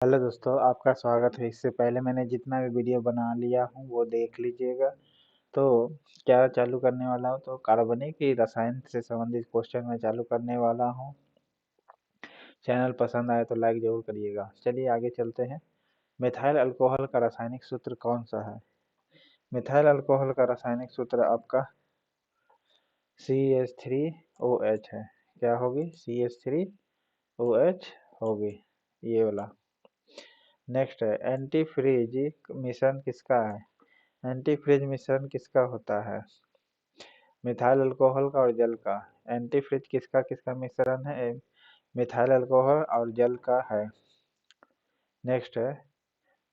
Hello दोस्तों, आपका स्वागत है। इससे पहले मैंने जितना भी वीडियो बना लिया हूँ वो देख लीजिएगा। तो क्या चालू करने वाला हूँ, तो कार्बनिक की रसायन से संबंधित क्वेश्चन मैं चालू करने वाला हूँ। चैनल पसंद आए तो लाइक जरूर करिएगा। चलिए आगे चलते हैं। मिथाइल अल्कोहल का रासायनिक सूत्र कौन सा है? मिथाइल अल्कोहल का रासायनिक सूत्र आपका CH3OH है। क्या होगी? CH3OH होगी, ये वाला। नेक्स्ट है, एंटी फ्रीज मिश्रण किसका है? एंटी फ्रीज मिश्रण किसका होता है? मिथाइल अल्कोहल का और जल का। एंटी फ्रीज किसका किसका मिश्रण है? मिथाइल अल्कोहल और जल का है। नेक्स्ट है,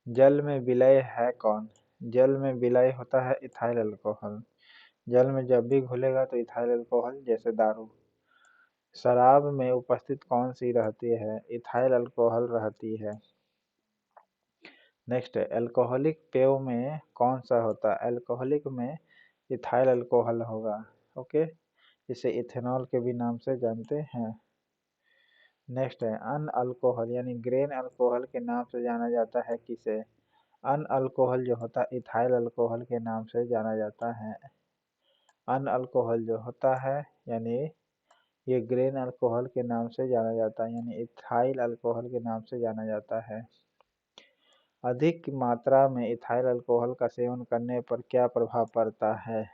जल में विलय है कौन? जल में विलय होता है इथाइल अल्कोहल। जल में जब भी घुलेगा तो इथाइल अल्कोहल, जैसे दारू। शराब में उपस्थित कौन सी रहती है? इथाइल अल्कोहल रहती है। नेक्स्ट है, अल्कोहलिक पेय में कौन सा होता है? अल्कोहलिक में इथाइल अल्कोहल होगा। ओके, इसे इथेनॉल के भी नाम से जानते हैं। नेक्स्ट है, अन अल्कोहल यानी ग्रेन अल्कोहल के नाम से जाना जाता है किसे? अन अल्कोहल जो होता है इथाइल अल्कोहल के नाम से जाना जाता है। अन अल्कोहल जो होता है यानी ये ग्रेन अल्कोहल के नाम से जाना जाता है, यानी इथाइल अल्कोहल के नाम से जाना जाता है। अधिक मात्रा में इथाइल अल्कोहल का सेवन करने पर क्या प्रभाव पड़ता है?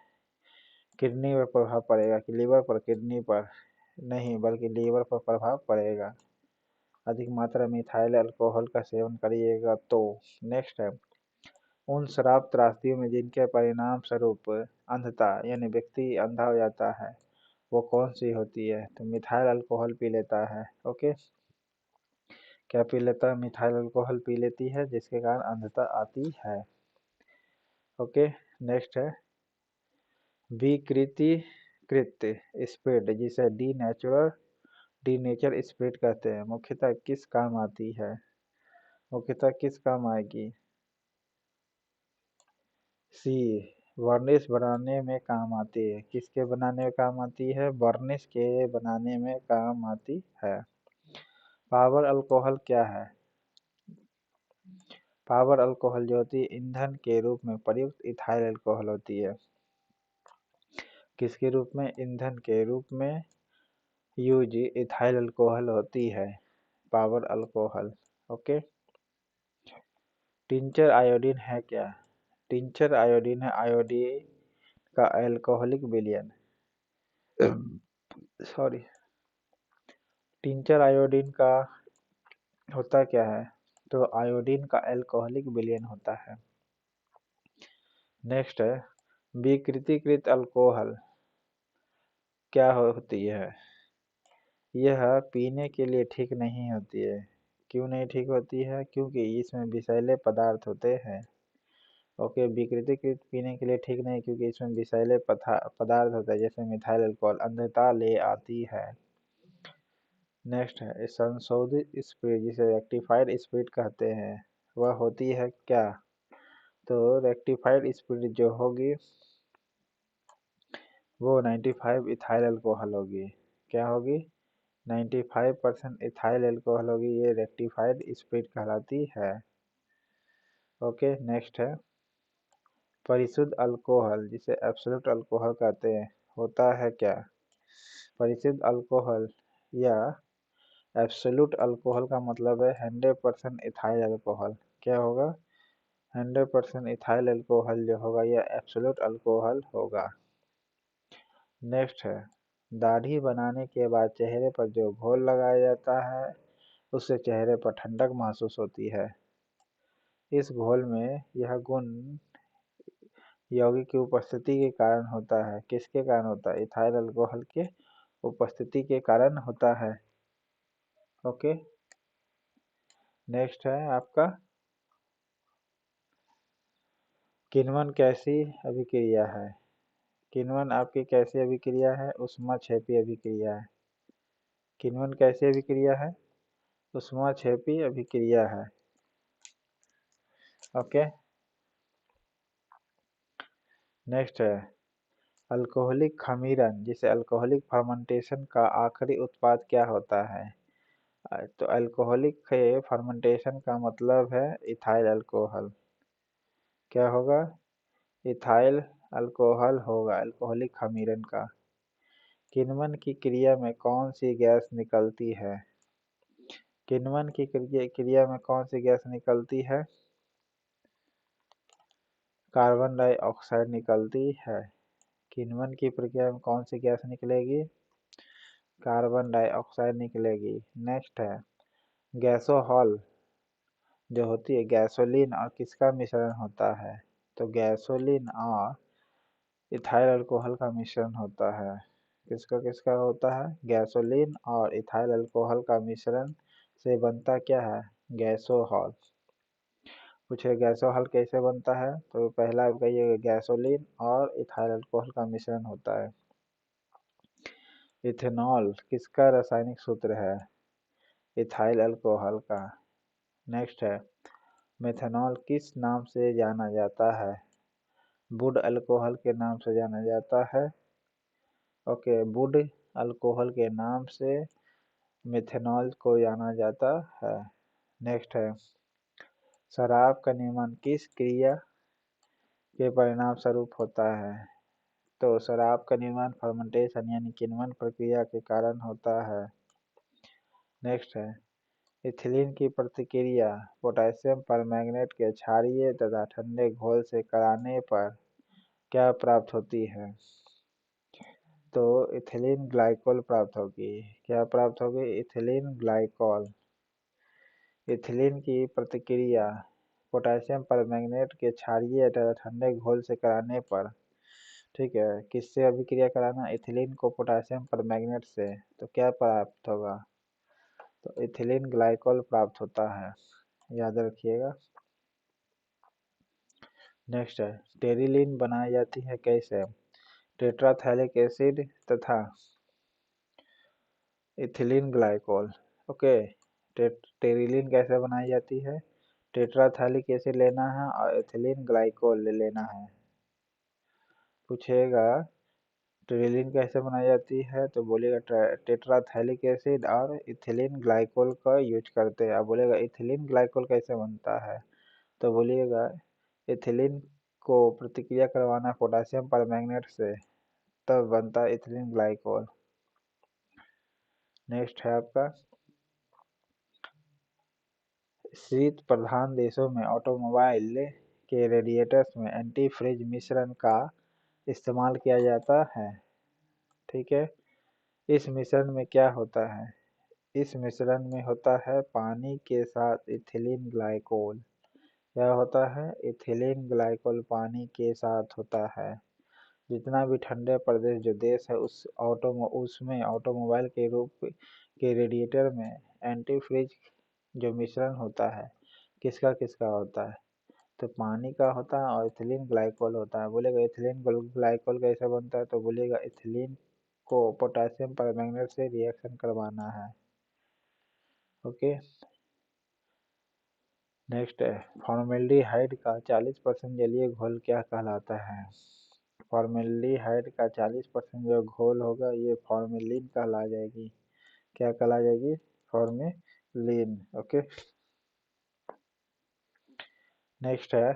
किडनी पर प्रभाव पड़ेगा कि लीवर पर? किडनी पर नहीं, बल्कि लीवर पर प्रभाव पड़ेगा। अधिक मात्रा में इथाइल अल्कोहल का सेवन करिएगा तो। नेक्स्ट है, उन शराब त्रासदियों में जिनके परिणाम स्वरूप अंधता यानी व्यक्ति अंधा हो जाता है, वो कौन सी होती है? तो मिथाइल अल्कोहल पी लेता है। ओके, क्या पी लेता है? मिथाइल अल्कोहल पी लेती है, जिसके कारण अंधता आती है। ओके, नेक्स्ट है, विकृतीकृत स्प्रिट जिसे डीनेचर स्प्रिट कहते हैं, मुख्यतः किस काम आती है? मुख्यतः किस काम आएगी? सी, वर्निश बनाने में काम आती है। किसके बनाने में काम आती है? वर्निश के बनाने में काम आती है। पावर अल्कोहल क्या है? पावर अल्कोहल जो होती है ईंधन के रूप में प्रयुक्त इथाइल अल्कोहल होती है। किसके रूप में? ईंधन के रूप में यूज इथाइल अल्कोहल होती है, power alcohol. Okay, tincture iodine है क्या? टिंचर आयोडीन है आयोडीन का अल्कोहलिक विलयन। सॉरी, टिंचर आयोडीन का होता क्या है? तो आयोडीन का अल्कोहलिक विलयन होता है। नेक्स्ट है, विकृतीकृत अल्कोहल क्या होती है? यह पीने के लिए ठीक नहीं होती है। क्यों नहीं ठीक होती है? क्योंकि इसमें विषैले पदार्थ होते हैं। ओके, विकृतीकृत पीने के लिए ठीक नहीं, क्योंकि इसमें विषैले पदार्थ होता है, जैसे मिथाइल अल्कोहल। अंधता ले आती है। नेक्स्ट है, संशोधित स्प्रिट जिसे रेक्टिफाइड स्प्रिट कहते हैं, वह होती है क्या? तो रेक्टिफाइड स्प्रिट जो होगी वो 95 इथाइल अल्कोहल होगी। क्या होगी? 95% इथाइल अल्कोहल होगी। ये रेक्टिफाइड स्प्रिट कहलाती है। ओके, नेक्स्ट है, परिशुद्ध अल्कोहल जिसे एब्सोल्यूट अल्कोहल कहते हैं, होता है क्या? परिशुद्ध अल्कोहल या एब्सोल्यूट अल्कोहल का मतलब है 100% इथाइल अल्कोहल। क्या होगा? 100% इथाइल अल्कोहल जो होगा यह एब्सोल्यूट अल्कोहल होगा। नेक्स्ट है, दाढ़ी बनाने के बाद चेहरे पर जो घोल लगाया जाता है उससे चेहरे पर ठंडक महसूस होती है। इस घोल में यह गुण यौगिक की उपस्थिति के कारण होता है। किसके कारण होता है? इथाइल अल्कोहल के उपस्थिति के कारण होता है। ओके, नेक्स्ट है आपका, किण्वन कैसी अभिक्रिया है? किण्वन आपकी कैसी अभिक्रिया है? ऊष्माक्षेपी अभिक्रिया है। किण्वन कैसी अभिक्रिया है? ऊष्माक्षेपी अभिक्रिया है। ओके, नेक्स्ट है, अल्कोहलिक खमीरन जिसे अल्कोहलिक फर्मेंटेशन का आखिरी उत्पाद क्या होता है? तो अल्कोहलिक फर्मेंटेशन का मतलब है इथाइल अल्कोहल। क्या होगा? इथाइल अल्कोहल होगा अल्कोहलिक खमीरन का। किण्वन की क्रिया में कौन सी गैस निकलती है? किण्वन की क्रिया में कौन सी गैस निकलती है? कार्बन डाइऑक्साइड निकलती है। किण्वन की प्रक्रिया में कौन सी गैस निकलेगी? कार्बन डाइऑक्साइड निकलेगी। नेक्स्ट है गैसोहॉल जो होती है, गैसोलीन और किसका मिश्रण होता है? तो गैसोलीन और इथाइल अल्कोहल का मिश्रण होता है। किसका किसका होता है? गैसोलीन और इथाइल अल्कोहल का मिश्रण से बनता क्या है? गैसोहॉल। पूछे गैसोहॉल कैसे बनता है? तो पहला कहिए गैसोलीन और इथाइल अल्कोहल का मिश्रण होता है। इथेनॉल किसका रासायनिक सूत्र है? इथाइल अल्कोहल का। नेक्स्ट है मेथनॉल किस नाम से जाना जाता है? वुड अल्कोहल के नाम से जाना जाता है। ओके, वुड अल्कोहल के नाम से मेथनॉल को जाना जाता है। नेक्स्ट है शराब का निर्माण किस क्रिया के परिणाम स्वरूप होता है? तो शराब का निर्माण फर्मेंटेशन यानी किण्वन प्रक्रिया के कारण होता है। नेक्स्ट है इथिलीन की प्रतिक्रिया पोटेशियम परमैंगनेट के क्षारीय तथा ठंडे घोल से कराने पर क्या प्राप्त होती है? तो इथिलीन ग्लाइकोल प्राप्त होगी। क्या प्राप्त होगी? Ethylene glycol. इथिलीन की प्रतिक्रिया पोटेशियम परमैंगनेट के क्षारीय तथा ठंडे घोल से कराने पर, ठीक है, किससे अभिक्रिया कराना? इथिलीन को पोटेशियम परमैंगनेट से, तो क्या प्राप्त होगा? तो इथिलीन ग्लाइकोल प्राप्त होता है, याद रखिएगा। नेक्स्ट है टेरिलीन बनाई जाती है कैसे? टेट्राथैलिक एसिड तथा इथिलीन ग्लाइकोल। ओके, टेरिलीन कैसे बनाई जाती है? टेट्राथैलिक एसिड लेना है और इथिलीन ग्लाइकोल ले लेना है। पूछेगा टेरिलीन कैसे बनाई जाती है, तो बोलेगा टेट्राथैलिक एसिड और इथिलीन ग्लाइकोल का यूज करते हैं। अब बोलेगा इथिलीन ग्लाइकोल कैसे बनता है, तो बोलिएगा इथिलीन को प्रतिक्रिया करवाना पोटेशियम परमैंगनेट से, तब बनता है इथिलीन ग्लाइकोल। नेक्स्ट है आपका शीत प्रधान देशों में ऑटोमोबाइल के रेडिएटर्स में एंटी फ्रीज मिश्रण का इस्तेमाल किया जाता है। ठीक है, इस मिश्रण में क्या होता है? इस मिश्रण में होता है पानी के साथ इथिलीन ग्लाइकोल। क्या होता है? इथिलीन ग्लाइकोल पानी के साथ होता है। जितना भी ठंडे प्रदेश जो देश है उसमें ऑटोमोबाइल के रूप के रेडिएटर में एंटी फ्रीज जो मिश्रण होता है, किसका किसका होता है? तो पानी का होता है और इथिलीन ग्लाइकोल होता है। बोलेगा इथिलीन ग्लाइकोल कैसे बनता है, तो बोलेगा इथिलीन को पोटेशियम परमैंगनेट से रिएक्शन करवाना है। ओके, नेक्स्ट है फॉर्मेल्डिहाइड का 40% जलीय घोल क्या कहलाता है? फॉर्मेल्डिहाइड का 40% जो घोल होगा ये फॉर्मेलिन कहला जाएगी। क्या कहला जाएगी? फॉर्मेलिन। ओके, नेक्स्ट है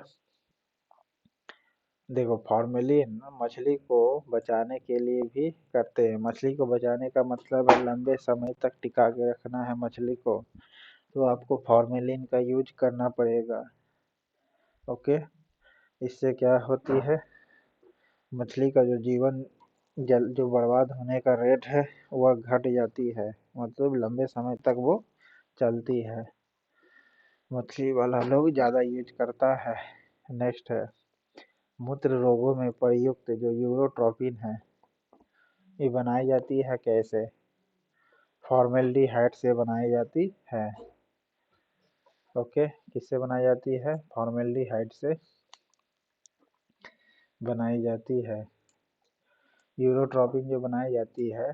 देखो फॉर्मेलिन मछली को बचाने के लिए भी करते हैं। मछली को बचाने का मतलब है लंबे समय तक टिका के रखना है मछली को, तो आपको फॉर्मेलिन का यूज करना पड़ेगा। ओके, इससे क्या होती है, मछली का जो जीवन जल जो बर्बाद होने का रेट है वह घट जाती है, मतलब लंबे समय तक वो चलती है। मछली वाला लोग ज़्यादा यूज करता है। नेक्स्ट है मूत्र रोगों में प्रयुक्त जो यूरोट्रोपिन है ये बनाई जाती है कैसे? फॉर्मेल्डिहाइड से बनाई जाती है। ओके, किससे बनाई जाती है? फॉर्मेल्डिहाइड से बनाई जाती है। यूरोट्रोपिन जो बनाई जाती है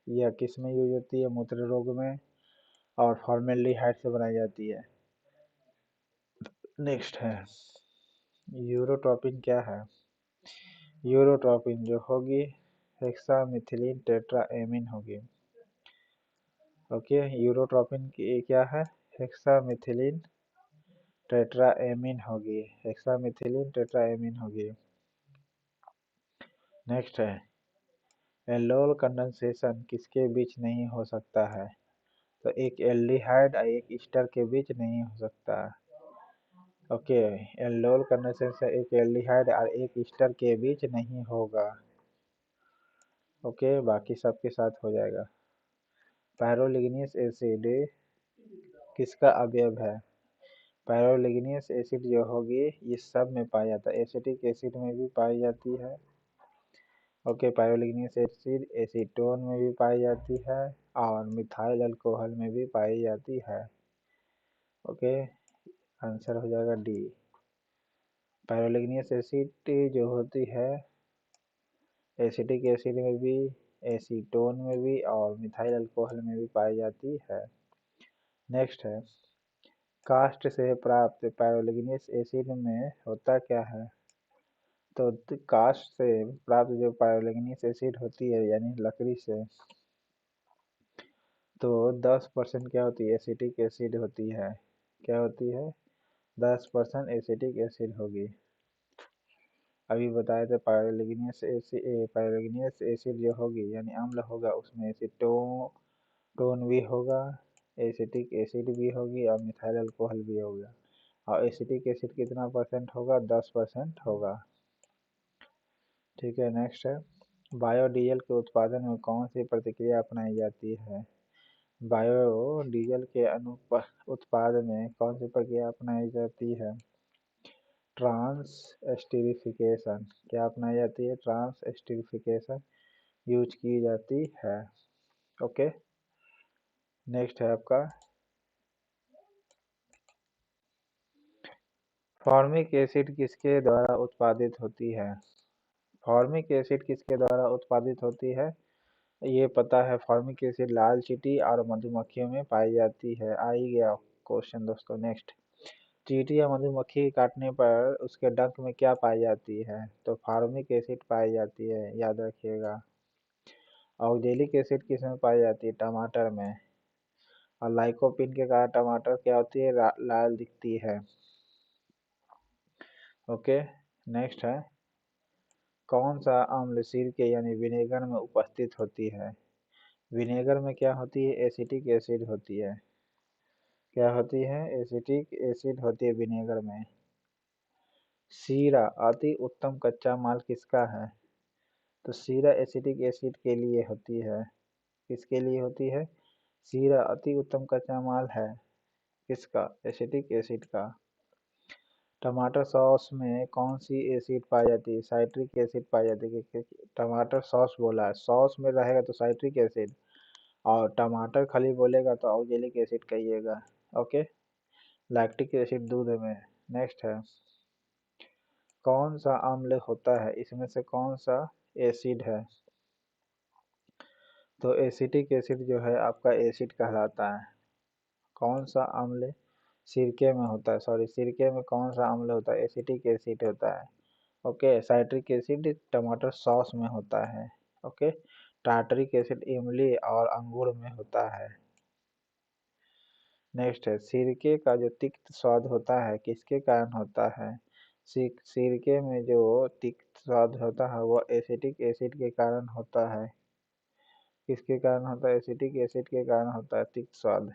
यह किस में यूज होती है? मूत्र रोग में, और फॉर्मेल्डिहाइड से बनाई जाती है। नेक्स्ट है यूरोट्रोपिन क्या है? यूरोट्रोपिन जो होगी हेक्सामिथिलीन टेट्राएमीन होगी। ओके, यूरोट्रोपिन की क्या है? हेक्सामिथिलीन टेट्राएमीन होगी, हेक्सामिथिलीन टेट्राएमीन होगी। नेक्स्ट है, एल्डोल कंडेंसेशन किसके बीच नहीं हो सकता है? तो एक एल्डिहाइड और एक ईस्टर के बीच नहीं हो सकता। ओके, एल्डोल कंडेंसेशन एक एल्डिहाइड और एक ईस्टर के बीच नहीं होगा। ओके, बाकी सबके साथ हो जाएगा। पायरोलिग्नियस एसिड किसका अवयव है? पायरोलिग्नियस एसिड जो होगी ये सब में पाया जाता है, एसिटिक एसिड में भी पाई जाती है। ओके, पायरोलिग्नियस एसिड एसीटोन में भी पाई जाती है और मिथाइल अल्कोहल में भी पाई जाती है। ओके, आंसर हो जाएगा डी। पायरोलिग्नियस एसिड जो होती है एसिटिक एसिड में भी, एसीटोन में भी और मिथाइल अल्कोहल में भी पाई जाती है। नेक्स्ट है, काष्ठ से प्राप्त पायरोलिग्नियस एसिड में होता क्या है? तो काष्ठ से प्राप्त जो पायरोलिग्नियस एसिड होती है यानी लकड़ी से, तो 10% क्या होती है? एसिटिक एसिड होती है। क्या होती है? 10% एसिटिक एसिड होगी। अभी बताए थे पायरोलिग्नियस एसिड जो होगी यानी अम्ल होगा उसमें एसीटोन भी होगा, एसिटिक एसिड भी होगी और मिथाइल अल्कोहल भी होगा। और एसिटिक एसिड कितना परसेंट होगा? 10% होगा। ठीक है, नेक्स्ट है, बायोडीजल के उत्पादन में कौन सी प्रतिक्रिया अपनाई जाती है? बायोडीजल के उत्पाद में कौन सी प्रक्रिया अपनाई जाती है? Transesterification. क्या अपनाई जाती है? ट्रांस एस्टरिफिकेशन यूज की जाती है। ओके, नेक्स्ट है आपका, फॉर्मिक एसिड किसके द्वारा उत्पादित होती है? फॉर्मिक एसिड किसके द्वारा उत्पादित होती है? ये पता है, फॉर्मिक एसिड लाल चींटी और मधुमक्खियों में पाई जाती है। आ ही गया क्वेश्चन दोस्तों। नेक्स्ट, चींटी या मधुमक्खी काटने पर उसके डंक में क्या पाई जाती है? तो फॉर्मिक एसिड पाई जाती है, याद रखिएगा। ऑक्जेलिक एसिड किस में पाई जाती है? टमाटर में। और लाइकोपीन के कारण टमाटर क्या होती है? लाल दिखती है। ओके, नेक्स्ट है, कौन सा अम्ल सिरके यानी विनेगर में उपस्थित होती है? विनेगर में क्या होती है? एसिटिक एसिड होती है। क्या होती है? एसिटिक एसिड होती है विनेगर में। शीरा अति उत्तम कच्चा माल किसका है? तो शीरा एसिटिक एसिड के लिए होती है। किसके लिए होती है? शीरा अति उत्तम कच्चा माल है किसका? एसिटिक एसिड का। टमाटर सॉस में कौन सी एसिड पाई जाती है? साइट्रिक एसिड पाई जाती है। टमाटर सॉस बोला है, सॉस में रहेगा तो साइट्रिक एसिड, और टमाटर खाली बोलेगा तो ऑक्जेलिक एसिड कहिएगा। ओके, लैक्टिक एसिड दूध में। नेक्स्ट है, कौन सा अम्ल होता है इसमें से कौन सा एसिड है? तो एसिटिक एसिड जो है आपका एसिड कहलाता है। कौन सा अम्ल सिरके में होता है? सॉरी, सिरके में कौन सा अम्ल होता है? एसिटिक एसिड होता है। ओके, साइट्रिक एसिड टमाटर सॉस में होता है। ओके, टार्टरिक एसिड इमली और अंगूर में होता है। नेक्स्ट है, सिरके का जो तिक्त स्वाद होता है किसके कारण होता है? सिरके में जो तिक्त स्वाद होता है वो एसिटिक एसिड के कारण होता है। किसके कारण होता है? एसिटिक एसिड के कारण होता है तिक्त स्वाद।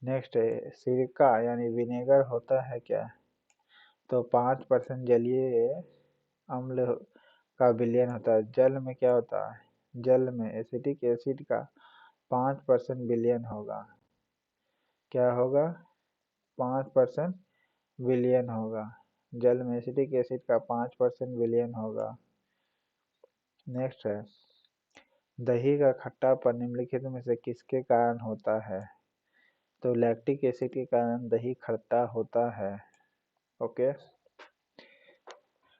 नेक्स्ट है, सिरका यानी विनेगर होता है क्या? तो 5% जलीय अम्ल का विलयन होता है। जल में क्या होता है? जल में एसिटिक एसिड का 5% विलयन होगा। क्या होगा? 5% विलयन होगा। जल में एसिटिक एसिड का 5% विलयन होगा। नेक्स्ट है, दही का खट्टापन निम्नलिखित में से किसके कारण होता है? तो लैक्टिक एसिड के कारण दही खट्टा होता है। ओके,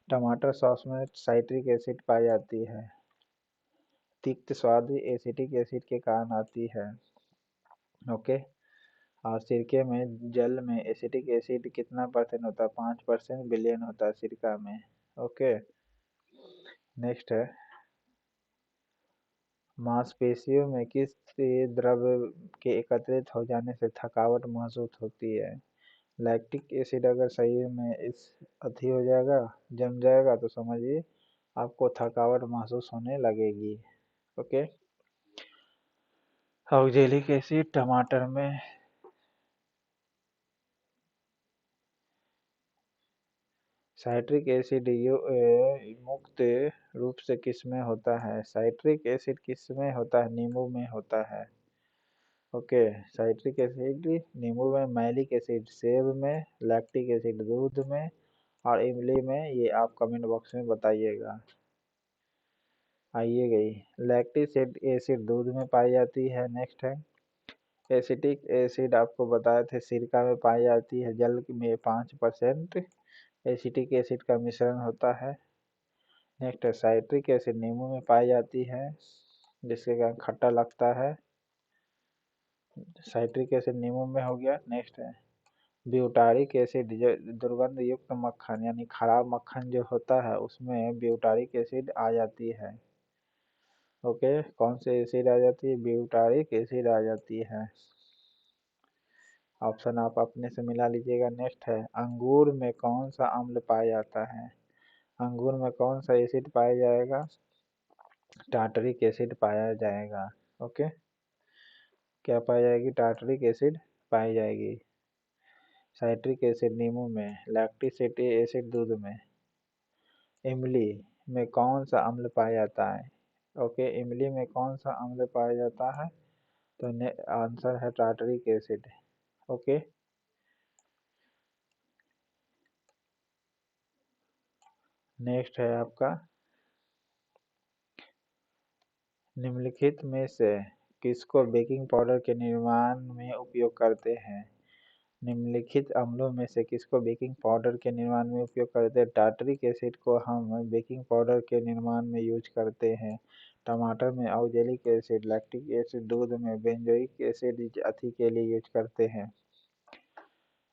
टमाटर सॉस में साइट्रिक एसिड पाई जाती है। तिक्त स्वाद एसिटिक एसिड के कारण आती है। ओके, और सिरके में जल में एसिटिक एसिड कितना परसेंट होता है? 5% विलयन होता है सिरका में। ओके, नेक्स्ट है, मांसपेशियों में किस द्रव्य के एकत्रित हो जाने से थकावट महसूस होती है? लैक्टिक एसिड अगर शरीर में इस अति हो जाएगा, जम जाएगा, तो समझिए आपको थकावट महसूस होने लगेगी। ओके। ऑक्जेलिक एसिड टमाटर में साइट्रिक एसिड मुक्त रूप से किसमें होता है? साइट्रिक एसिड किसमें होता है? नींबू में होता है। ओके। साइट्रिक एसिड नींबू में, मैलिक एसिड सेब में, लैक्टिक एसिड दूध में और इमली में, ये आप कमेंट बॉक्स में बताइएगा। आइए गई, लैक्टिक एसिड दूध में पाई जाती है। नेक्स्ट है एसिटिक एसिड, आपको बताए थे सिरका में पाई जाती है। जल में 5% एसिटिक एसिड का मिश्रण होता है। नेक्स्ट है साइट्रिक एसिड नींबू में पाई जाती है, जिसके कारण खट्टा लगता है। साइट्रिक एसिड नींबू में हो गया। नेक्स्ट है ब्यूटारिक एसिड, जो दुर्गंध युक्त मक्खन यानी खराब मक्खन जो होता है उसमें ब्यूटारिक एसिड आ जाती है। ओके, कौन से एसिड आ जाती है? ब्यूटारिक एसिड आ जाती है। ऑप्शन आप अपने से मिला लीजिएगा। नेक्स्ट है अंगूर में कौन सा अम्ल पाया जाता है? अंगूर में कौन सा एसिड पाया जाएगा? टार्टरिक एसिड पाया जाएगा। ओके, क्या पाई जाएगी? टार्टरिक एसिड पाई जाएगी। साइट्रिक एसिड नींबू में, लैक्टिक एसिड दूध में। इमली में कौन सा अम्ल पाया जाता है? ओके, इमली में कौन सा अम्ल पाया जाता है? तो आंसर है टार्टरिक एसिड। ओके। नेक्स्ट है आपका निम्नलिखित में से किसको बेकिंग पाउडर के निर्माण में उपयोग करते हैं? निम्नलिखित अम्लों में से किसको बेकिंग पाउडर के निर्माण में उपयोग करते हैं? टार्टरिक एसिड को हम बेकिंग पाउडर के निर्माण में यूज करते हैं। टमाटर में ऑक्जेलिक एसिड, लैक्टिक एसिड दूध में, बेंजोइक एसिड अति के लिए यूज करते हैं,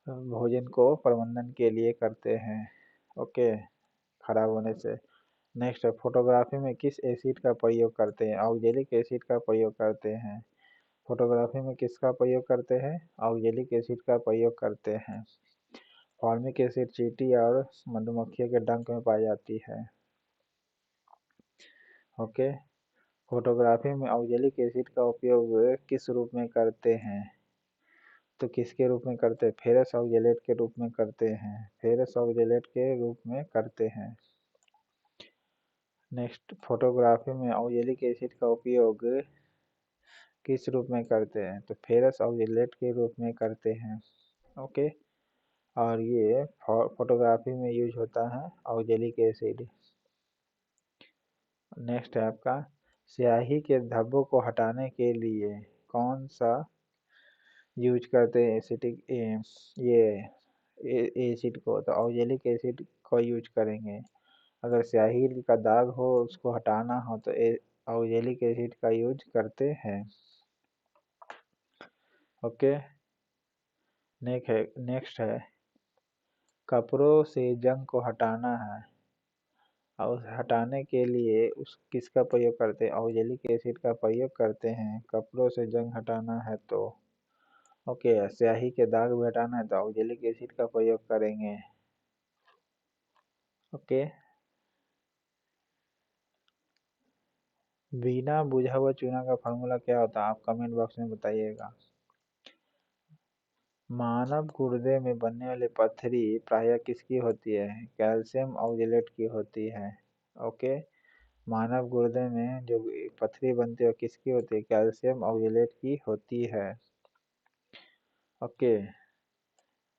भोजन को प्रबंधन के लिए करते हैं। ओके, खराब होने से। नेक्स्ट है फोटोग्राफी में किस एसिड का प्रयोग करते हैं? ऑक्जेलिक एसिड का प्रयोग करते हैं। फोटोग्राफी में किसका प्रयोग करते हैं? ऑक्जेलिक एसिड का प्रयोग करते हैं। फॉर्मिक एसिड चींटी और मधुमक्खियों के डंक में पाई जाती है। ओके। फोटोग्राफी में ऑक्जेलिक एसिड का उपयोग किस रूप में करते हैं? तो किसके रूप में करते हैं? फेरस ऑक्जेलेट के रूप में करते हैं। फेरस ऑक्जेलेट के रूप में करते हैं। नेक्स्ट, फोटोग्राफी में ऑक्जेलिक एसिड का उपयोग किस रूप में करते हैं? तो फेरस ऑक्जेलेट के रूप में करते हैं। ओके, और ये फोटोग्राफी में यूज होता है ऑक्जेलिक एसिड। नेक्स्ट है आपका स्याही के धब्बों को हटाने के लिए कौन सा यूज करते हैं? एसिटिक ये एसिड को, तो ऑक्जेलिक एसिड को यूज करेंगे। अगर स्याही का दाग हो, उसको हटाना हो, तो ऑक्जेलिक एसिड का यूज करते हैं। ओके। नेक्स्ट है कपड़ों से जंग को हटाना है और हटाने के लिए उस किसका प्रयोग करते हैं? ऑक्जेलिक एसिड का प्रयोग करते हैं। कपड़ों से जंग हटाना है तो ओके, स्याही के दाग भी हटाना है तो ऑक्जेलिक एसिड का प्रयोग करेंगे। ओके। बिना बुझा हुआ चूना का फॉर्मूला क्या होता है? आप कमेंट बॉक्स में बताइएगा। मानव गुर्दे में बनने वाली पथरी प्रायः किसकी होती है? कैल्शियम ऑक्जेलेट की होती है। ओके, मानव गुर्दे में जो पथरी बनती है किसकी होती है? कैल्शियम ऑक्जेलेट की होती है। ओके।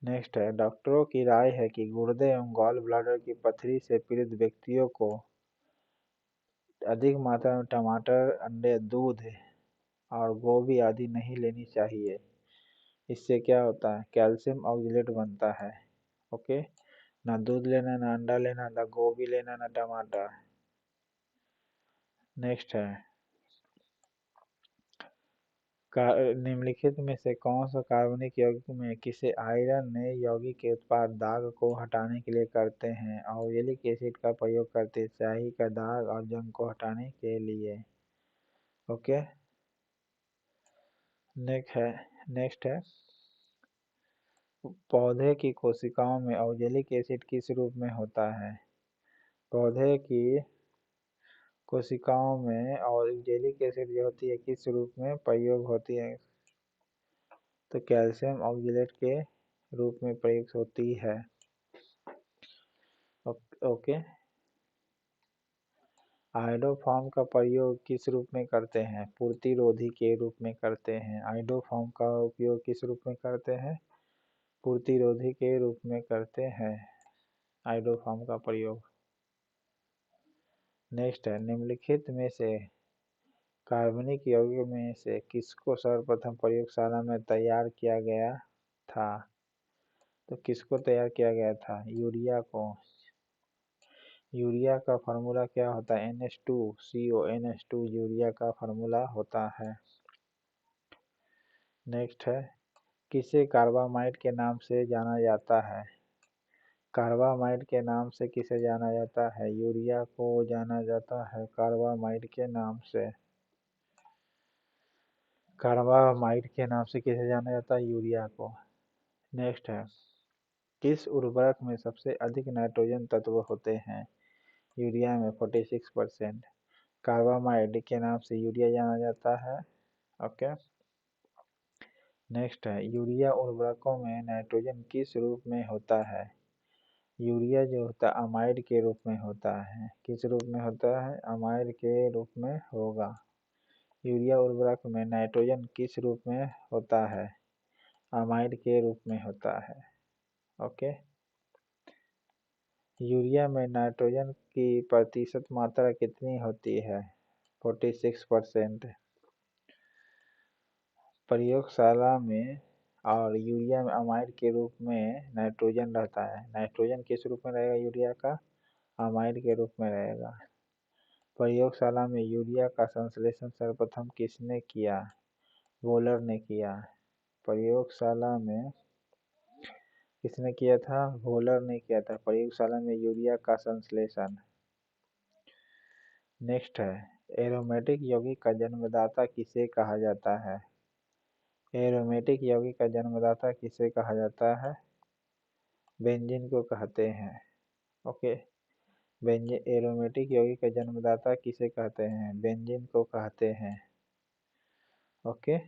नेक्स्ट है डॉक्टरों की राय है कि गुर्दे एवं गॉल ब्लैडर की पथरी से पीड़ित व्यक्तियों को अधिक मात्रा में टमाटर, अंडे, दूध और गोभी आदि नहीं लेनी चाहिए। इससे क्या होता है? कैल्शियम ऑक्जेलेट बनता है। ओके, ना दूध लेना, ना अंडा लेना, ना गोभी लेना, ना टमाटर। नेक्स्ट है निम्नलिखित में से कौन सा कार्बनिक यौगिक में किसी आयरन यौगिक के उत्पाद दाग को हटाने के लिए करते हैं? ऑक्जेलिक एसिड का प्रयोग करते हैं स्याही का दाग और जंग को हटाने के लिए। ओके। नेक्स्ट है पौधे की कोशिकाओं में ऑक्जेलिक एसिड किस रूप में होता है? पौधे की कोशिकाओं में ऑक्जेलिक एसिड जो होती है किस रूप में प्रयोग होती है? तो कैल्शियम ऑक्जेलेट के रूप में प्रयुक्त होती है। ओके। आयोडोफॉर्म का प्रयोग किस रूप में करते हैं? पूर्तिरोधी के रूप में करते हैं। आयोडोफॉर्म का उपयोग किस रूप में करते हैं? पूर्तिरोधी के रूप में करते हैं आयोडोफॉर्म का प्रयोग। नेक्स्ट है निम्नलिखित में से कार्बनिक यौगिक में से किसको सर्वप्रथम प्रयोगशाला में तैयार किया गया था? तो किसको तैयार किया गया था? यूरिया को। यूरिया का फार्मूला क्या होता है? NH2CO, यूरिया का फार्मूला होता है। नेक्स्ट है किसे कार्बामाइड के नाम से जाना जाता है? कार्बामाइड के नाम से किसे जाना जाता है? यूरिया को जाना जाता है कार्बामाइड के नाम से। कार्बामाइड के नाम से किसे जाना जाता है? यूरिया को। नेक्स्ट है किस उर्वरक में सबसे अधिक नाइट्रोजन तत्व होते हैं? यूरिया में 46%। कार्बामाइड के नाम से यूरिया जाना जाता है। ओके। नेक्स्ट है यूरिया उर्वरकों में नाइट्रोजन किस रूप में होता है? यूरिया जो होता है अमाइड के रूप में होता है। किस रूप में होता है? अमाइड के रूप में होगा। यूरिया उर्वरक में नाइट्रोजन किस रूप में होता है? अमाइड के रूप में होता है। ओके। यूरिया में नाइट्रोजन की प्रतिशत मात्रा कितनी होती है? 46%। प्रयोगशाला में और यूरिया में अमाइड के रूप में नाइट्रोजन रहता है। नाइट्रोजन किस रूप में रहेगा यूरिया का? अमाइड के रूप में रहेगा। प्रयोगशाला में यूरिया का संश्लेषण सर्वप्रथम किसने किया? वोलर ने किया। प्रयोगशाला में किसने किया था? वोलर ने किया था प्रयोगशाला में यूरिया का संश्लेषण। नेक्स्ट है एरोमेटिक यौगिक का जन्मदाता किसे कहा जाता है? एरोमेटिक यौगिक का जन्मदाता किसे कहा जाता है? बेंजीन को कहते हैं। ओके। बेंजीन एरोमेटिक यौगिक का जन्मदाता किसे कहते हैं? बेंजीन को कहते हैं। ओके।